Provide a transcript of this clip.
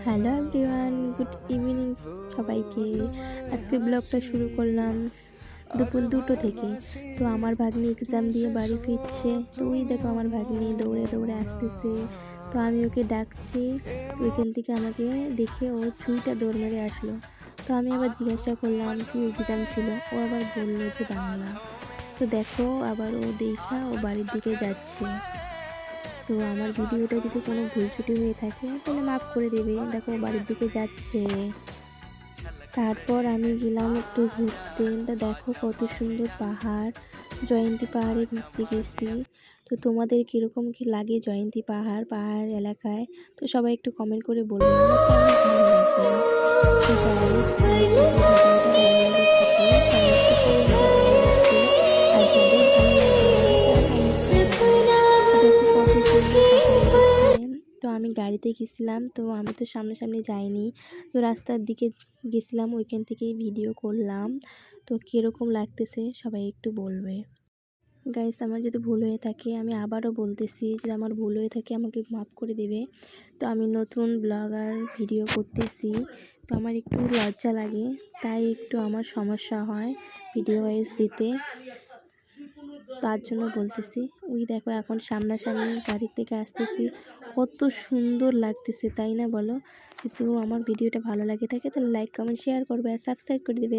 Hello everyone, good evening সবাইকে। আজকে ব্লগটা শুরু করলাম দুপুর 2টো থেকে। তো আমার ভাগ্নি এক্সাম দিয়ে বাড়ি ফিরছে। তো ওই দেখো আমার ভাগ্নি দৌড়ে দৌড়ে আসতেছে। তো আমি ওকে ডাকছি, তো ওইখান থেকে আমাকে দেখে ও ছুরিটা দৌড় মেরে আসলো। তো আমি আবার জিজ্ঞাসা করলাম কি এক্সাম ছিল, ও আবার বললো যে বাংলা। তো দেখো আবার ও দেখা ও বাড়ির দিকে যাচ্ছে। তো আমার ভিডিওটা যদি কোনো ভুল ত্রুটি হয়ে থাকে তাহলে মাফ করে দেবে। দেখো বাড়ির দিকে যাচ্ছে। তারপর আমি গেলাম একটু ঘুরতে। তা দেখো কত সুন্দর পাহাড়, জয়ন্তী পাহাড়ে ঘুরতে গেছি। তো তোমাদের কীরকম কি লাগে জয়ন্তী পাহাড় পাহাড় এলাকায়, তো সবাই একটু কমেন্ট করে বলবে আমার কেমন ভালো লাগে। তো গাইস, আমার যদি ভিডিওটা ভালো লাগে থাকে তাহলে একটু কমেন্টে ভালো লাগবে, আর যাদের ভালো লাগবে না তারা কমেন্ট করে যাবে। তো দেখো কত সুন্দর পাহাড় লাগছে। তো আমি গাড়িতে গেছিলাম, তো আমি তো সামনাসামনি যাইনি, তো রাস্তার দিকে গেছিলাম, ওইখান থেকেই ভিডিও করলাম। তো কীরকম লাগতেছে সবাই একটু বলবে। গাইস, আমার যদি ভুল হয়ে থাকে আমি আবারও বলতেছি, যে আমার ভুল হয়ে থাকে আমাকে মাফ করে দেবে। তো আমি নতুন ব্লগার, ভিডিও করতেছি, তো আমার একটু লজ্জা লাগে, তাই একটু আমার সমস্যা হয় ভিডিও ভয়েস দিতে, তার জন্য বলতেছি। ওই দেখো এখন সামনাসামনি গাড়ি থেকে আসতেছি, কত সুন্দর লাগতেছে তাই না বলো। যদি আমার ভিডিওটা ভালো লাগে থাকে তাহলে লাইক কমেন্ট শেয়ার করবে আর সাবস্ক্রাইব করে দেবে।